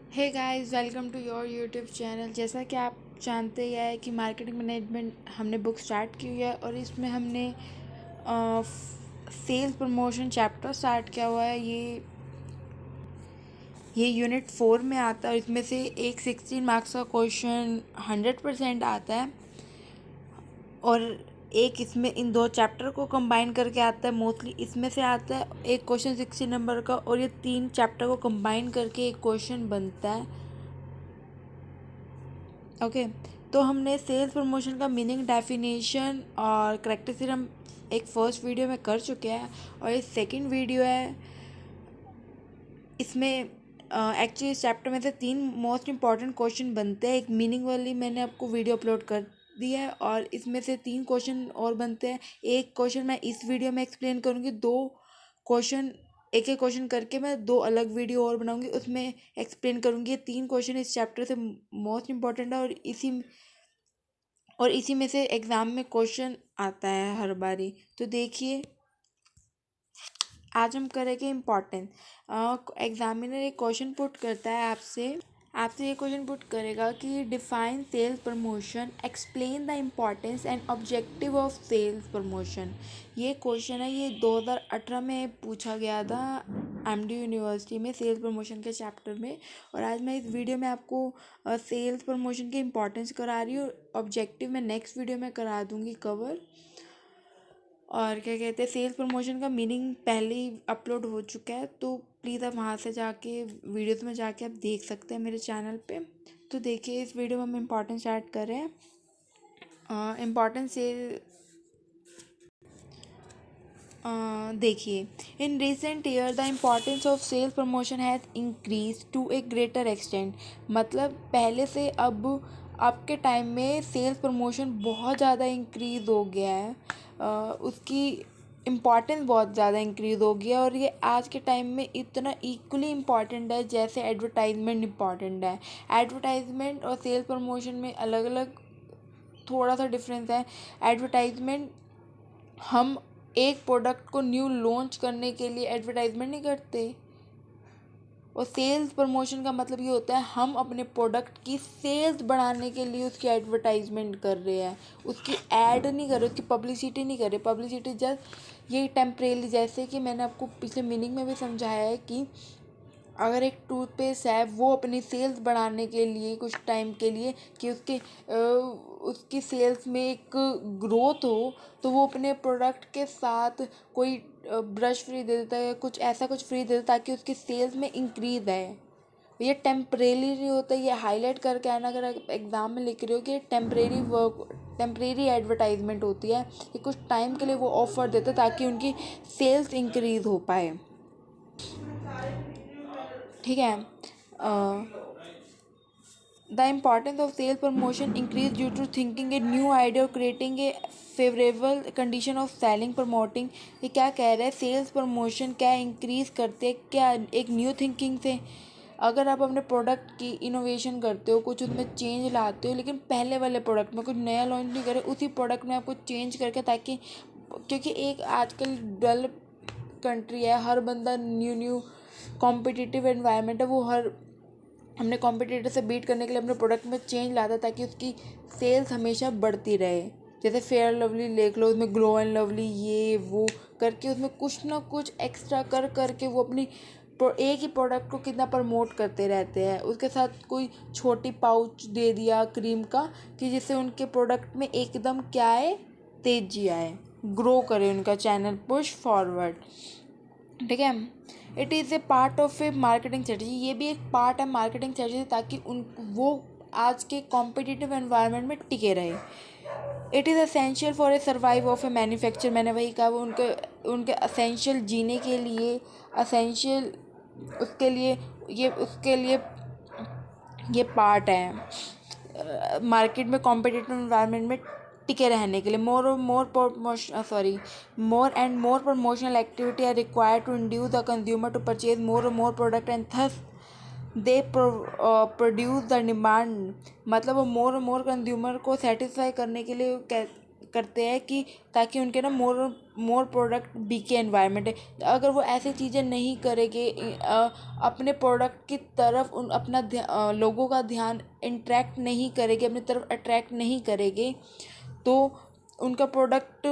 Hey guys, welcome to your YouTube channel. जैसा कि आप जानते ही है कि मार्केटिंग मैनेजमेंट हमने बुक स्टार्ट की हुई है और इसमें हमने सेल्स प्रमोशन चैप्टर स्टार्ट किया हुआ है। ये यूनिट 4 में आता है और इसमें से एक 16 मार्क्स का क्वेश्चन 100% आता है और एक इसमें इन दो चैप्टर को कंबाइन करके आता है। मोस्टली इसमें से आता है एक क्वेश्चन 60 नंबर का और ये तीन चैप्टर को कंबाइन करके एक क्वेश्चन बनता है। ओके, तो हमने सेल्स प्रमोशन का मीनिंग, डेफिनेशन और करेक्टरिस्टिक एक फर्स्ट वीडियो में कर चुके हैं और ये सेकंड वीडियो है। इसमें एक्चुअली इस चैप्टर में से तीन मोस्ट इंपॉर्टेंट क्वेश्चन बनते हैं। एक मीनिंग वाली मैंने आपको वीडियो अपलोड कर दी है और इसमें से तीन क्वेश्चन और बनते हैं। एक क्वेश्चन मैं इस वीडियो में एक्सप्लेन करूँगी, दो क्वेश्चन एक एक क्वेश्चन करके मैं दो अलग वीडियो और बनाऊंगी, उसमें एक्सप्लेन करूँगी। ये तीन क्वेश्चन इस चैप्टर से मोस्ट इंपॉर्टेंट है और इसी में से एग्ज़ाम में क्वेश्चन आता है हर बारी। तो देखिए, आज हम करेंगे इम्पॉर्टेंस। एग्जामिनर एक क्वेश्चन पुट करता है आपसे आपसे ये क्वेश्चन पुट करेगा कि define sales promotion, explain the importance and objective of sales promotion. ये क्वेश्चन है, ये 2018 में पूछा गया था एमडी यूनिवर्सिटी में सेल्स प्रमोशन के चैप्टर में। और आज मैं इस वीडियो में आपको सेल्स प्रमोशन की इम्पॉर्टेंस करा रही हूँ। ऑब्जेक्टिव मैं नेक्स्ट वीडियो में करा दूँगी कवर। और क्या कहते हैं, सेल्स प्रमोशन का मीनिंग पहले ही अपलोड हो चुका है, तो प्लीज़ आप वहाँ से जाके वीडियोस में जाके आप देख सकते हैं मेरे चैनल पे। तो देखिए, इस वीडियो में हम इम्पोर्टेंस स्टार्ट कर रहे हैं। इम्पोर्टेंस से देखिए, in recent year the importance of sales promotion has increase to a greater extent. मतलब पहले से अब के टाइम में सेल्स प्रमोशन बहुत ज़्यादा इंक्रीज़ हो गया है। उसकी इम्पॉर्टेंस बहुत ज़्यादा इंक्रीज़ हो गया और ये आज के टाइम में इतना इक्वली इम्पॉर्टेंट है जैसे एडवर्टाइजमेंट इम्पॉर्टेंट है। एडवर्टाइजमेंट और सेल्स प्रमोशन में अलग अलग थोड़ा सा डिफरेंस है। एडवर्टाइजमेंट, हम एक प्रोडक्ट को न्यू लॉन्च करने के लिए एडवर्टाइजमेंट नहीं करते, और सेल्स प्रमोशन का मतलब ये होता है हम अपने प्रोडक्ट की सेल्स बढ़ाने के लिए उसकी एडवर्टाइजमेंट कर रहे हैं। उसकी ऐड नहीं कर रहे, उसकी पब्लिसिटी नहीं कर रहे। पब्लिसिटी जस्ट ये टेम्परेली, जैसे कि मैंने आपको पिछले मीनिंग में भी समझाया है कि अगर एक टूथपेस्ट है, वो अपनी सेल्स बढ़ाने के लिए कुछ टाइम के लिए कि उसकी सेल्स में एक ग्रोथ हो, तो वो अपने प्रोडक्ट के साथ कोई ब्रश फ्री दे देता है, कुछ ऐसा कुछ फ्री दे देता है ताकि उसकी सेल्स में इंक्रीज़ है। ये टेम्परेरी नहीं होता, ये हाईलाइट करके आना। अगर आप एग्ज़ाम में लिख रहे हो कि टेम्परेरी एडवर्टाइजमेंट होती है, कि कुछ टाइम के लिए वो ऑफ़र देते ताकि उनकी सेल्स इंक्रीज़ हो पाए। ठीक है। The importance of sales promotion increase due to thinking a new idea और creating a favourable condition of selling promoting. ये क्या कह रहे हैं, सेल्स प्रमोशन क्या इंक्रीज करते हैं, क्या एक न्यू थिंकिंग से। अगर आप अपने प्रोडक्ट की इनोवेशन करते हो, कुछ उसमें चेंज लाते हो, लेकिन पहले वाले प्रोडक्ट में कुछ नया लॉन्च नहीं करे, उसी प्रोडक्ट में आप कुछ चेंज करके, ताकि क्योंकि एक आजकल डेवलप कंट्री है, हर बंदा न्यू न्यू कॉम्पिटिटिव एनवायरनमेंट है, वो हर हमने कॉम्पिटिटर से बीट करने के लिए अपने प्रोडक्ट में चेंज लाता ताकि उसकी सेल्स हमेशा बढ़ती रहे। जैसे फेयर लवली देख लो, उसमें ग्लो एंड लवली ये वो करके उसमें कुछ ना कुछ एक्स्ट्रा कर करके वो अपनी एक ही प्रोडक्ट को कितना प्रमोट करते रहते हैं। उसके साथ कोई छोटी पाउच दे दिया क्रीम का, कि जिससे उनके प्रोडक्ट में एकदम क्या आए, तेजी आए, ग्रो करे उनका चैनल, पुश फॉरवर्ड। ठीक है। It is a part of A marketing strategy. ये भी एक पार्ट है मार्केटिंग स्ट्रेटजी, ताकि उन वो आज के कॉम्पिटिटिव एनवायरनमेंट में टिके रहे। It is essential for a survive of A manufacture. मैंने वही कहा, वो उनके उनके असेंशियल जीने के लिए, असेंशियल उसके लिए ये पार्ट है मार्केट में कॉम्पिटिटिव एनवायरनमेंट में टिके रहने के लिए। More and more promotional activity are required to induce the consumer to purchase more और more product and thus they produce the demand. मतलब वो मोर और मोर कंज्यूमर को सेटिस्फाई करने के लिए करते हैं कि ताकि उनके ना मोर प्रोडक्ट बिके एनवायरनमेंट है। अगर वो ऐसी चीज़ें नहीं करेंगे, अपने प्रोडक्ट की तरफ लोगों का ध्यान इंट्रैक्ट नहीं करेंगे, अपनी तरफ अट्रैक्ट नहीं करेंगे, तो उनका प्रोडक्ट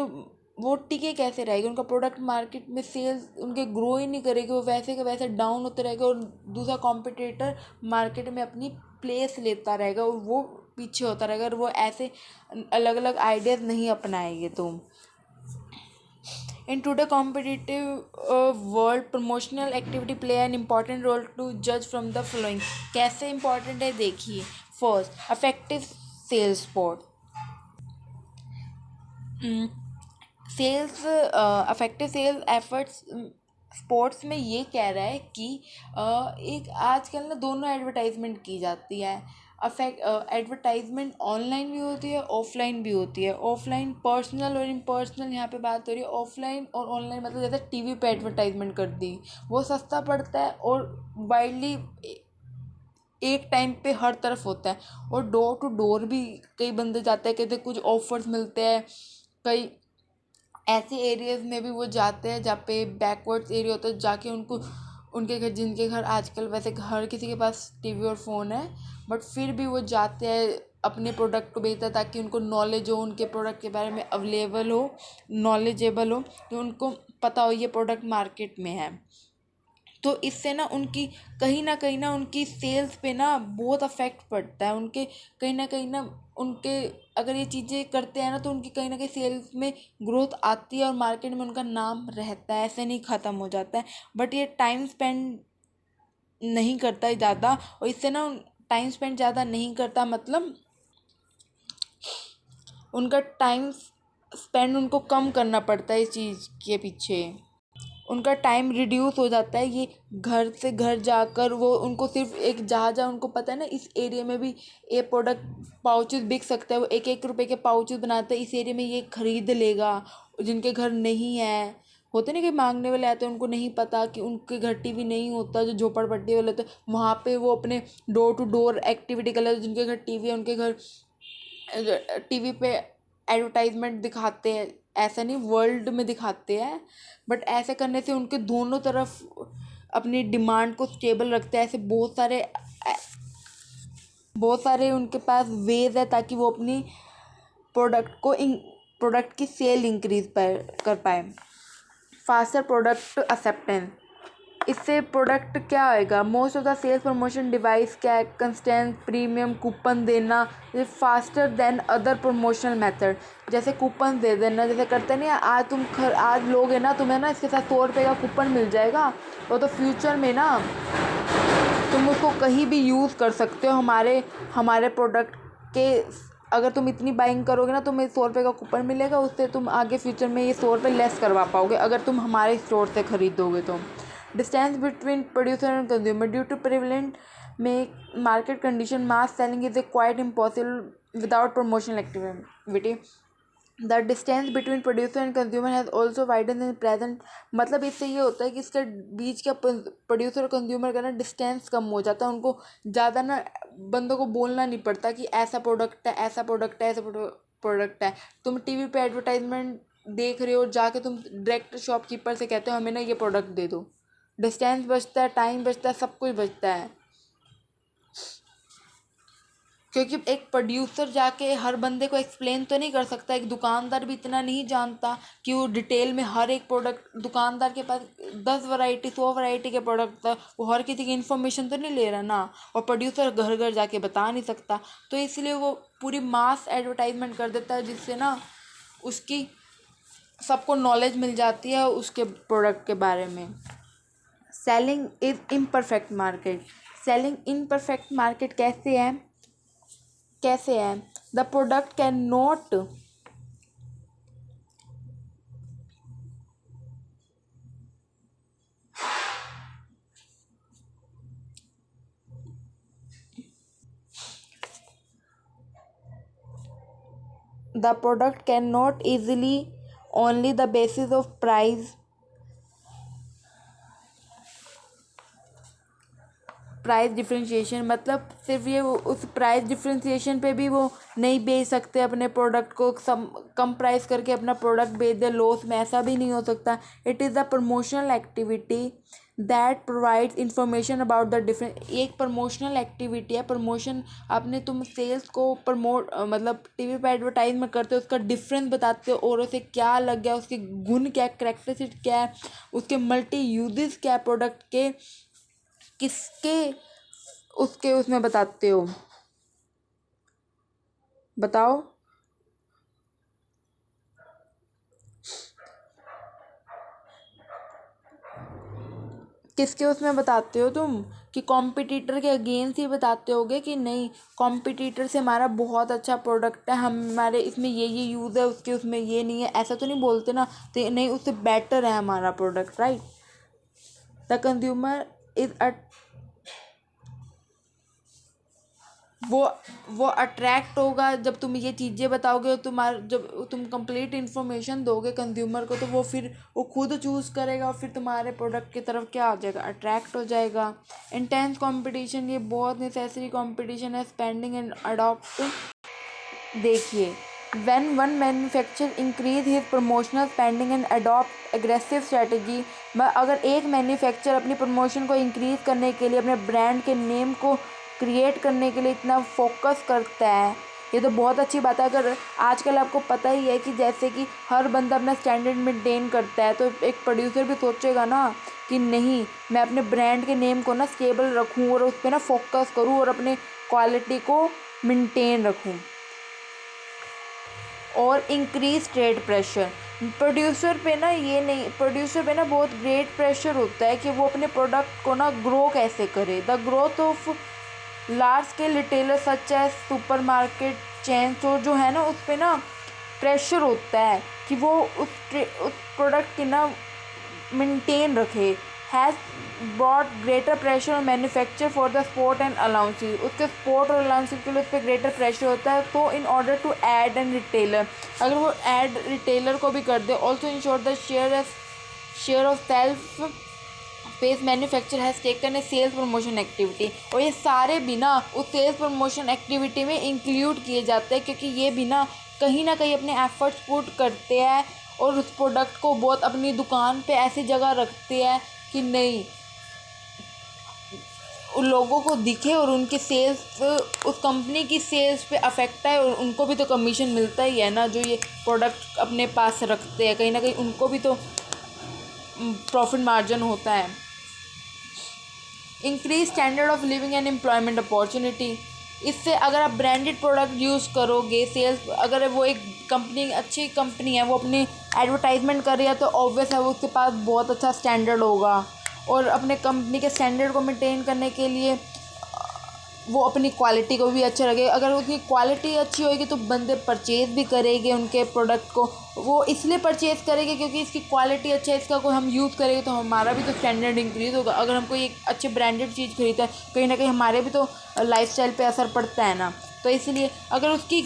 वो टिके कैसे रहेगा? उनका प्रोडक्ट मार्केट में सेल्स उनके ग्रो ही नहीं करेगी, वो वैसे के वैसे डाउन होते रहेगा और दूसरा कॉम्पिटिटर मार्केट में अपनी प्लेस लेता रहेगा और वो पीछे होता रहेगा और वो ऐसे अलग अलग आइडियाज़ नहीं अपनाएंगे। तो in today competitive world promotional activity play an important role to जज फ्रॉम द फॉलोइंग। कैसे इम्पॉर्टेंट है देखिए। First, effective sales support. Sales effective sales efforts sports में ये कह रहा है कि एक आजकल ना दोनों एडवर्टाइजमेंट की जाती है। एडवर्टाइजमेंट ऑनलाइन भी होती है, ऑफलाइन भी होती है। ऑफलाइन पर्सनल और इम्पर्सनल यहाँ पे बात हो रही है। ऑफलाइन और ऑनलाइन मतलब जैसे टीवी पे एडवर्टाइजमेंट कर दी, वो सस्ता पड़ता है और वाइडली एक टाइम पे हर तरफ होता है, और डोर टू डोर भी कई बंदे जाते हैं, कहते कुछ ऑफर्स मिलते हैं। कई ऐसे एरियाज़ में भी वो जाते हैं जहाँ पे बैकवर्ड्स एरिया होता है, जाके उनको उनके घर, जिनके घर आजकल वैसे हर किसी के पास टीवी और फ़ोन है, बट फिर भी वो जाते हैं अपने प्रोडक्ट को बेचता है ताकि उनको नॉलेज हो, उनके प्रोडक्ट के बारे में अवेलेबल हो, नॉलेजेबल हो, तो उनको पता हो ये प्रोडक्ट मार्केट में है। तो इससे ना कहीं ना उनकी सेल्स पे ना बहुत अफेक्ट पड़ता है। उनके कहीं ना उनके अगर ये चीज़ें करते हैं ना तो उनकी कहीं ना कहीं सेल्स में ग्रोथ आती है और मार्केट में उनका नाम रहता है, ऐसे नहीं ख़त्म हो जाता है। बट ये टाइम स्पेंड नहीं करता है ज़्यादा, और इससे ना टाइम स्पेंड ज़्यादा नहीं करता मतलब उनका टाइम स्पेंड उनको कम करना पड़ता है इस चीज़ के पीछे। उनका टाइम रिड्यूस हो जाता है। ये घर से घर जाकर वो उनको सिर्फ एक जहाँ जहाँ उनको पता है ना इस एरिया में भी ये प्रोडक्ट पाउचेस बिक सकता है, वो एक एक रुपए के पाउचेस बनाते हैं, इस एरिया में ये खरीद लेगा। जिनके घर नहीं है, होते ना कि मांगने वाले आते हैं, उनको नहीं पता कि उनके घर टीवी नहीं होता, जो झोपड़पट्टी वाले होते हैं वहाँ पे वो अपने डोर टू डोर एक्टिविटी कर लेते। जिनके घर टीवी है उनके घर टीवी पे एडवर्टाइजमेंट दिखाते हैं, ऐसा नहीं वर्ल्ड में दिखाते हैं, बट ऐसे करने से उनके दोनों तरफ अपनी डिमांड को स्टेबल रखते हैं। ऐसे बहुत सारे उनके पास वेज है ताकि वो अपनी प्रोडक्ट की सेल इंक्रीज कर पाए। फास्टर प्रोडक्ट एक्सेप्टेंस, इससे प्रोडक्ट क्या आएगा? Most of the sales promotion device क्या है? कंस्टेंट प्रीमियम कूपन देना faster than other promotional method. जैसे कूपन दे देना, जैसे करते नहीं आज लोगे ना, तुम्हें ना इसके साथ 100 रुपये का कूपन मिल जाएगा, वो तो फ्यूचर में ना तुम उसको कहीं भी यूज़ कर सकते हो। हमारे प्रोडक्ट के अगर तुम इतनी बाइंग करोगे ना, तुम्हें 100 रुपये का कूपन मिलेगा, उससे तुम आगे फ्यूचर में ये 100 रुपये लेस करवा पाओगे अगर तुम हमारे स्टोर से खरीदोगे तो। Distance between producer and consumer, due to prevalent में market condition mass selling is a quite impossible without promotional activity. The distance between producer and consumer has also widen in present. मतलब इससे ये होता है कि इसके बीच का प्रोड्यूसर और कंज्यूमर का ना डिस्टेंस कम हो जाता है। उनको ज़्यादा ना बंदों को बोलना नहीं पड़ता कि ऐसा प्रोडक्ट है, ऐसा प्रोडक्ट है, ऐसा प्रोडक्ट है। तुम टीवी पे एडवर्टाइजमेंट देख रहे हो, जाके तुम डायरेक्ट शॉपकीपर से कहते हो हमें ना ये प्रोडक्ट दे दो। डिस्टेंस बचता है, टाइम बचता है, सब कुछ बचता है। क्योंकि एक प्रोड्यूसर जाके हर बंदे को एक्सप्लेन तो नहीं कर सकता, एक दुकानदार भी इतना नहीं जानता कि वो डिटेल में हर एक प्रोडक्ट, दुकानदार के पास 10 वैरायटी 100 वैरायटी के प्रोडक्ट था, वो हर किसी की इन्फॉर्मेशन तो नहीं ले रहा ना, और प्रोड्यूसर घर घर जाके बता नहीं सकता। तो इसलिए वो पूरी मास एडवर्टाइजमेंट कर देता है, जिससे ना उसकी सबको नॉलेज मिल जाती है उसके प्रोडक्ट के बारे में। Selling is imperfect market. Selling imperfect market कैसे है? The product can not easily only the basis of price differentiation, मतलब सिर्फ ये उस प्राइस डिफरेंशिएशन पे भी वो नहीं बेच सकते अपने प्रोडक्ट को, कम प्राइस करके अपना प्रोडक्ट बेच दे लॉस में, ऐसा भी नहीं हो सकता। It is the promotional activity that provides information about the different. एक प्रमोशनल एक्टिविटी है, प्रमोशन आपने तुम सेल्स को प्रमोट मतलब टीवी पे एडवर्टाइजमेंट करते हो, उसका डिफरेंस बताते हो और उसे क्या लग गया, उसके गुण क्या, करेक्टरिस्टिक क्या है, उसके मल्टी यूजेस क्या प्रोडक्ट के, किसके उसके उसमें बताते हो। बताओ किसके उसमें बताते हो तुम, कि कॉम्पिटिटर के अगेंस्ट ही बताते होगे कि नहीं कॉम्पिटिटर से हमारा बहुत अच्छा प्रोडक्ट है, हमारे इसमें ये यूज़ है, उसके उसमें ये नहीं है, ऐसा तो नहीं बोलते ना, तो नहीं उससे बेटर है हमारा product, right. The consumer is वो अट्रैक्ट होगा जब तुम ये चीज़ें बताओगे, जब तुम कंप्लीट इन्फॉर्मेशन दोगे कंज्यूमर को, तो वो फिर वो खुद चूज़ करेगा और फिर तुम्हारे प्रोडक्ट की तरफ क्या आ जाएगा, अट्रैक्ट हो जाएगा। इंटेंस कंपटीशन, ये बहुत नेसेसरी कंपटीशन है स्पेंडिंग एंड अडॉप्ट। देखिए, when one manufacturer increase his promotional spending and adopt aggressive strategy, अगर एक मैन्युफैक्चर अपनी प्रमोशन को इंक्रीज करने के लिए, अपने ब्रांड के नेम को क्रिएट करने के लिए इतना फोकस करता है, ये तो बहुत अच्छी बात है। अगर आजकल आपको पता ही है कि जैसे कि हर बंदा अपना स्टैंडर्ड मेंटेन करता है, तो एक प्रोड्यूसर भी सोचेगा ना कि नहीं मैं अपने ब्रांड के नेम को ना स्टेबल रखूँ और उस पर ना फोकस करूँ और अपने क्वालिटी को मेंटेन रखूँ। और इंक्रीज ट्रेड प्रेशर, प्रोड्यूसर पे ना बहुत ग्रेट प्रेशर होता है कि वो अपने प्रोडक्ट को ना ग्रो कैसे करे। The growth of large scale retailer such as super market chain store जो है ना, उस पर ना प्रेशर होता है कि वो उस प्रोडक्ट की ना मेंटेन रखे। Has brought greater pressure on manufacture for the support and allowances, उसके स्पोर्ट और अलाउंसेज के लिए उस पर ग्रेटर प्रेशर होता है। तो in order to aid and retailer, अगर वो ऐड रिटेलर को भी कर दे, also ensure the share of shelf space manufacture has taken a sales promotion activity. और ये सारे भी ना उस सेल्स प्रमोशन एक्टिविटी में इंक्लूड किए जाते हैं, क्योंकि ये भी ना कहीं अपने एफर्ट्स पुट करते हैं और उस प्रोडक्ट को बहुत अपनी दुकान पे ऐसी जगह रखते हैं कि नहीं उन लोगों को दिखे और उनके सेल्स, उस कंपनी की सेल्स पे अफेक्ट है, और उनको भी तो कमीशन मिलता ही है ना, जो ये प्रोडक्ट अपने पास रखते हैं, कहीं ना कहीं उनको भी तो प्रॉफिट मार्जिन होता है। Increase standard of living and employment opportunity, इससे अगर आप ब्रांडेड प्रोडक्ट यूज़ करोगे, सेल्स, अगर वो एक कंपनी अच्छी कंपनी है, वो अपनी एडवर्टाइजमेंट कर रही है, तो ऑब्वियस है वो उसके पास बहुत अच्छा स्टैंडर्ड होगा, और अपने कंपनी के स्टैंडर्ड को मेंटेन करने के लिए वो अपनी क्वालिटी को भी अच्छा रखेगा। अगर उसकी क्वालिटी अच्छी होगी तो बंदे परचेज़ भी करेंगे उनके प्रोडक्ट को, वो इसलिए परचेज़ करेंगे क्योंकि इसकी क्वालिटी अच्छा है, इसका कोई हम यूज़ करेंगे तो हमारा भी तो स्टैंडर्ड इंक्रीज़ होगा। अगर हम कोई एक अच्छे ब्रांडेड चीज़ खरीदते हैं, कहीं ना कहीं हमारे भी तो लाइफस्टाइल पे असर पड़ता है ना। तो इसलिए अगर उसकी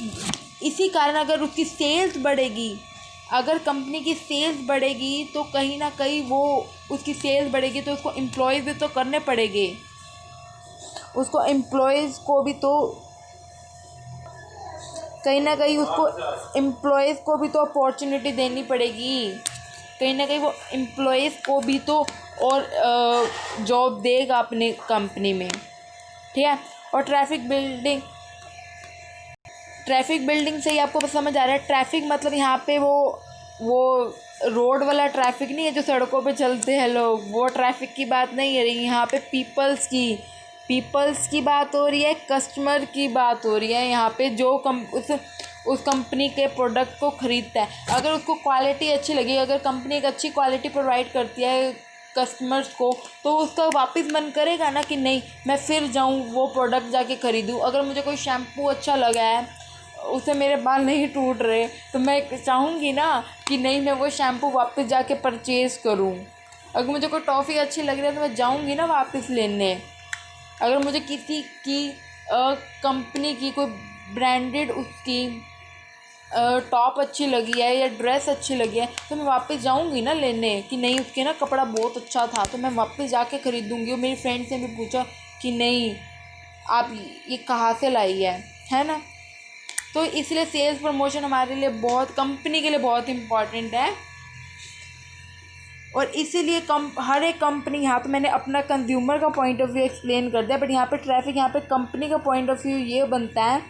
इसी कारण अगर उसकी सेल्स बढ़ेगी, अगर कंपनी की सेल्स बढ़ेगी तो कहीं ना कहीं वो उसकी सेल्स बढ़ेगी तो उसको एम्प्लॉयज़ भी तो करने पड़ेंगे, उसको एम्प्लॉयज़ को भी तो कहीं ना कहीं उसको एम्प्लॉयज़ को भी तो अपॉर्चुनिटी देनी पड़ेगी, कहीं ना कहीं वो एम्प्लॉयज़ को भी तो और जॉब देगा अपने कंपनी में, ठीक है। और ट्रैफिक बिल्डिंग से ही आपको समझ आ रहा है, ट्रैफिक मतलब यहाँ पे वो रोड वाला ट्रैफिक नहीं है जो सड़कों पे चलते हैं लोग, वो ट्रैफिक की बात नहीं है रही यहाँ पे, पीपल्स की बात हो रही है, कस्टमर की बात हो रही है यहाँ पे, जो उस कंपनी के प्रोडक्ट को ख़रीदता है। अगर उसको क्वालिटी अच्छी लगी, अगर कंपनी एक अच्छी क्वालिटी प्रोवाइड करती है कस्टमर्स को, तो उसका वापस मन करेगा ना कि नहीं मैं फिर जाऊँ वो प्रोडक्ट जाके ख़रीदूँ। अगर मुझे कोई शैम्पू अच्छा लगा है, उससे मेरे बाल नहीं टूट रहे, तो मैं चाहूँगी ना कि नहीं मैं वो शैम्पू वापस जाके परचेज़ करूँ। अगर मुझे कोई टॉफ़ी अच्छी लग रही है तो मैं जाऊँगी ना वापस लेने। अगर मुझे किसी की कंपनी की कोई ब्रांडेड उसकी टॉप अच्छी लगी है या ड्रेस अच्छी लगी है, तो मैं वापस जाऊंगी ना लेने कि नहीं उसके ना कपड़ा बहुत अच्छा था, तो मैं वापस जाके ख़रीदूँगी। और मेरी फ्रेंड्स ने भी पूछा कि नहीं आप ये कहाँ से लाई है ना। तो इसलिए सेल्स प्रमोशन हमारे लिए बहुत, कंपनी के लिए बहुत इम्पॉर्टेंट है। और इसीलिए हर एक कंपनी, यहाँ तो मैंने अपना कंज्यूमर का पॉइंट ऑफ व्यू एक्सप्लेन कर दिया, बट यहाँ पे ट्रैफिक, यहाँ पे कंपनी का पॉइंट ऑफ व्यू ये बनता है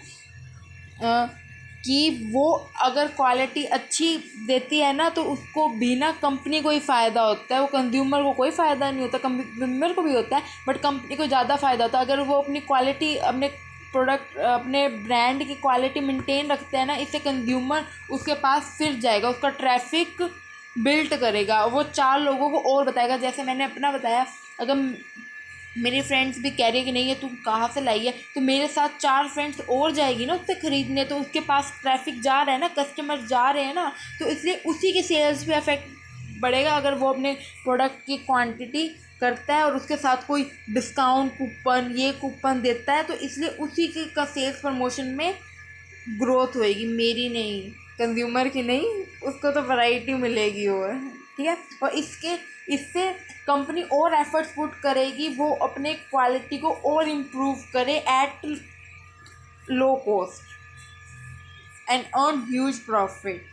कि वो अगर क्वालिटी अच्छी देती है ना तो उसको भी ना कंपनी को ही फ़ायदा होता है, वो कंज्यूमर को कोई फ़ायदा नहीं होता, कंज्यूमर को भी होता है बट कंपनी को ज़्यादा फ़ायदा होता है। अगर वो अपनी क्वालिटी, अपने प्रोडक्ट, अपने ब्रांड की क्वालिटी मेंटेन रखते हैं ना, इससे कंज्यूमर उसके पास फिर जाएगा, उसका ट्रैफिक बिल्ड करेगा, वो 4 लोगों को और बताएगा। जैसे मैंने अपना बताया, अगर मेरे फ्रेंड्स भी कह रही है कि नहीं ये तू कहाँ से लाई है, तो मेरे साथ 4 फ्रेंड्स और जाएगी ना उससे ख़रीदने, तो उसके पास ट्रैफिक जा रहा है ना, कस्टमर जा रहे हैं ना, तो इसलिए उसी के सेल्स पे इफेक्ट बढ़ेगा अगर वो अपने प्रोडक्ट की क्वांटिटी करता है और उसके साथ कोई डिस्काउंट कूपन, ये कूपन देता है, तो इसलिए उसी के का सेल्स प्रमोशन में ग्रोथ होएगी, मेरी नहीं, कंज्यूमर की नहीं, उसको तो वैरायटी मिलेगी और, ठीक है। और इससे कंपनी और एफर्ट्स पुट करेगी, वो अपने क्वालिटी को और इम्प्रूव करे at low cost and earn huge profit.